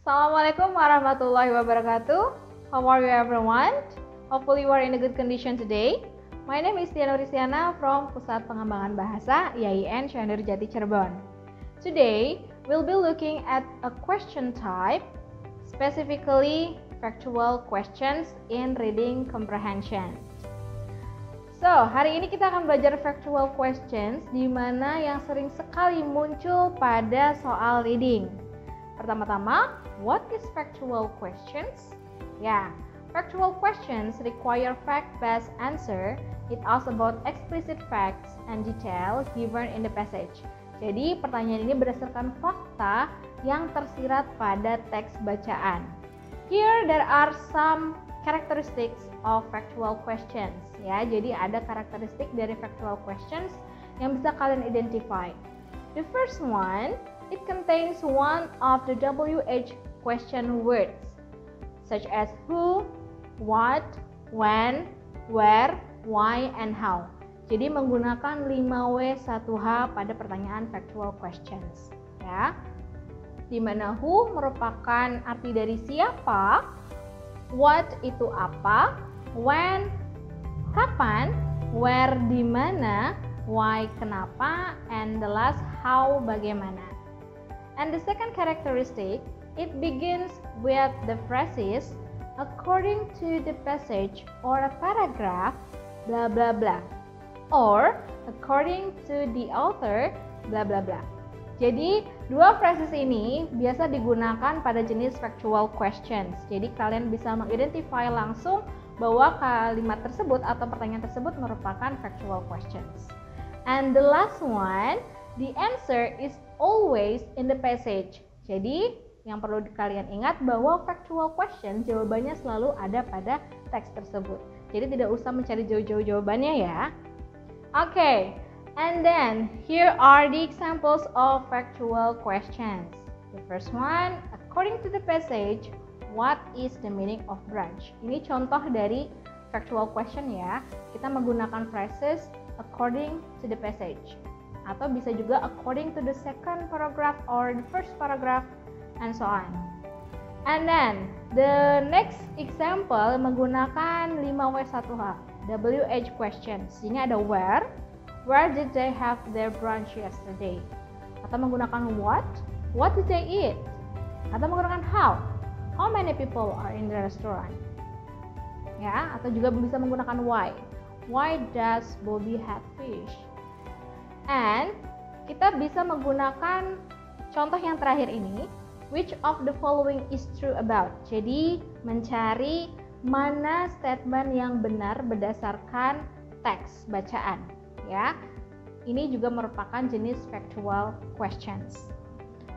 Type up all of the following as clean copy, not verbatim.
Assalamualaikum warahmatullahi wabarakatuh. How are you everyone? Hopefully you are in a good condition today. My name is Tiana Risiana from Pusat Pengembangan Bahasa IAIN Syahrir Jati Cirebon. Today, we'll be looking at a question type, specifically factual questions in reading comprehension. So, hari ini kita akan belajar factual questions di mana yang sering sekali muncul pada soal reading. Pertama-tama, what is factual questions? Ya, factual questions require fact-based answer. It asks about explicit facts and detail given in the passage. Jadi, pertanyaan ini berdasarkan fakta yang tersirat pada teks bacaan. Here there are some characteristics of factual questions. Ya, jadi ada karakteristik dari factual questions yang bisa kalian identify. The first one, it contains one of the WH question words, such as who, what, when, where, why, and how. Jadi menggunakan 5W1H pada pertanyaan factual questions. Ya, dimana who merupakan arti dari siapa, what itu apa, when kapan, where di mana, why kenapa, and the last how bagaimana. And the second characteristic, it begins with the phrases according to the passage or a paragraph blah blah blah, or according to the author blah blah blah. Jadi dua phrases ini biasa digunakan pada jenis factual questions. Jadi kalian bisa mengidentify langsung bahwa kalimat tersebut atau pertanyaan tersebut merupakan factual questions. And the last one, the answer is always in the passage. Jadi yang perlu kalian ingat bahwa factual question jawabannya selalu ada pada teks tersebut. Jadi tidak usah mencari jauh-jauh jawabannya ya. Okay, and then here are the examples of factual questions. The first one, according to the passage, what is the meaning of branch? Ini contoh dari factual question ya. Kita menggunakan phrases according to the passage, atau bisa juga according to the second paragraph or the first paragraph, and so on. And then the next example menggunakan 5W1H WH questions. Ini ada where did they have their brunch yesterday? Atau menggunakan what did they eat? Atau menggunakan how many people are in the restaurant? Ya, atau juga bisa menggunakan why does Bobby have fish? And kita bisa menggunakan contoh yang terakhir ini, which of the following is true about? Jadi mencari mana statement yang benar berdasarkan teks bacaan ya. Ini juga merupakan jenis factual questions.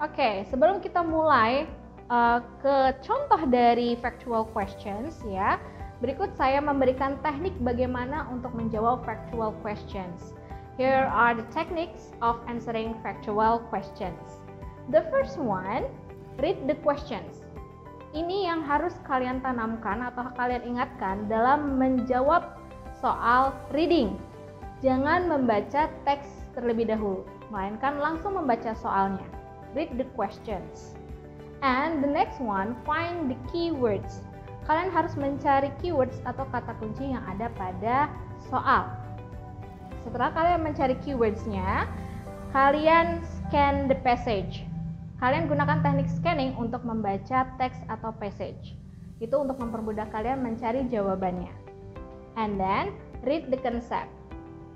Oke, sebelum kita mulai ke contoh dari factual questions ya, berikut saya memberikan teknik bagaimana untuk menjawab factual questions. Here are the techniques of answering factual questions. The first one, read the questions. Ini yang harus kalian tanamkan atau kalian ingatkan dalam menjawab soal reading. Jangan membaca teks terlebih dahulu, melainkan langsung membaca soalnya. Read the questions. And the next one, find the keywords. Kalian harus mencari keywords atau kata kunci yang ada pada soal. Setelah kalian mencari keywords-nya, kalian scan the passage. Kalian gunakan teknik scanning untuk membaca teks atau passage. Itu untuk mempermudah kalian mencari jawabannya. And then, read the concept.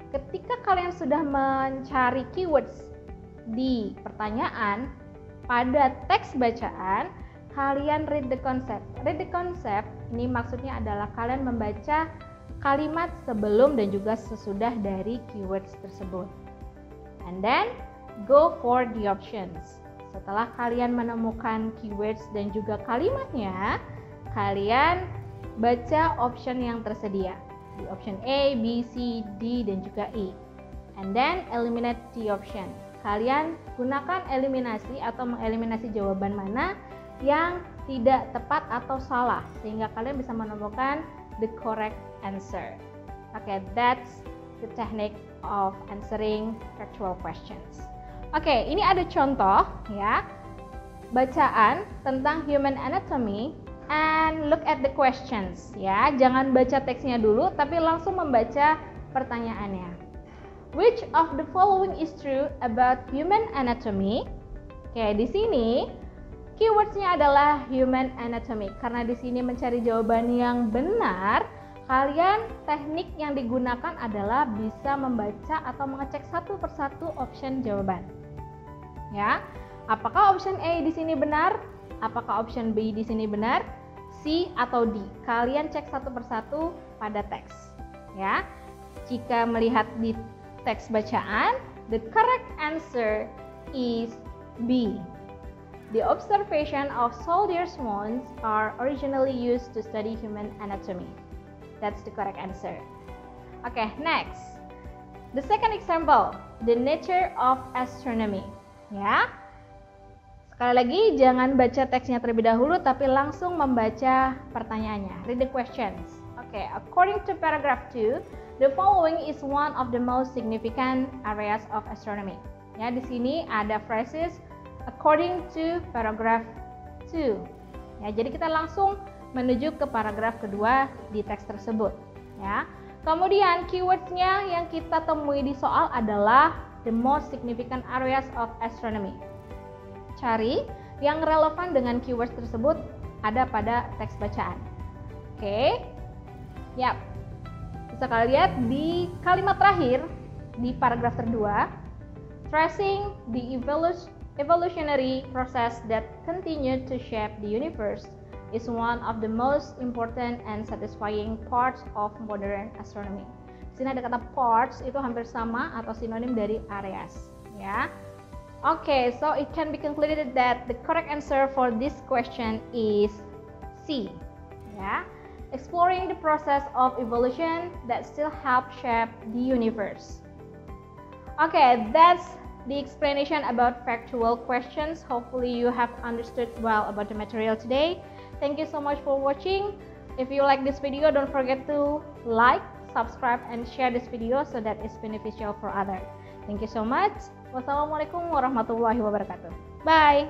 Ketika kalian sudah mencari keywords di pertanyaan pada teks bacaan, kalian read the concept. Read the concept ini maksudnya adalah kalian membaca kalimat sebelum dan juga sesudah dari keywords tersebut. And then go for the options. Setelah kalian menemukan keywords dan juga kalimatnya, kalian baca option yang tersedia. Di option A, B, C, D, dan juga E. And then eliminate the option. Kalian gunakan eliminasi atau mengeliminasi jawaban mana yang tidak tepat atau salah, sehingga kalian bisa menemukan the correct answer. Okay, that's the technique of answering factual questions. Oke, ini ada contoh ya. bacaan tentang human anatomy and look at the questions ya. Jangan baca teksnya dulu tapi langsung membaca pertanyaannya. Which of the following is true about human anatomy? Oke, di sini keywordsnya adalah human anatomy. Karena di sini mencari jawaban yang benar, kalian teknik yang digunakan adalah bisa membaca atau mengecek satu persatu option jawaban. Ya, apakah option A di sini benar? Apakah option B di sini benar? C atau D? Kalian cek satu persatu pada teks. Ya, jika melihat di teks bacaan, the correct answer is B. The observation of soldiers' wounds are originally used to study human anatomy. That's the correct answer. Okay, next. The second example, the nature of astronomy. Ya. Sekali lagi, jangan baca teksnya terlebih dahulu, tapi langsung membaca pertanyaannya. Read the questions. Okay, according to paragraph 2, the following is one of the most significant areas of astronomy. Ya, di sini ada phrases according to paragraph 2. Ya, jadi kita langsung menuju ke paragraf kedua di teks tersebut. Ya. Kemudian keywordsnya yang kita temui di soal adalah the most significant areas of astronomy. Cari yang relevan dengan keywords tersebut ada pada teks bacaan. Oke. Yap. Bisa kalian lihat di kalimat terakhir di paragraf kedua, tracing the evolutionary process that continued to shape the universe is one of the most important and satisfying parts of modern astronomy. Di sini ada kata parts, itu hampir sama atau sinonim dari areas, ya. Okay, so it can be concluded that the correct answer for this question is C. Ya, exploring the process of evolution that still help shape the universe. Okay, that's the explanation about factual questions. Hopefully you have understood well about the material today. Thank you so much for watching. If you like this video, don't forget to like, subscribe, and share this video so that it's beneficial for others. Thank you so much. Wassalamualaikum warahmatullahi wabarakatuh. Bye.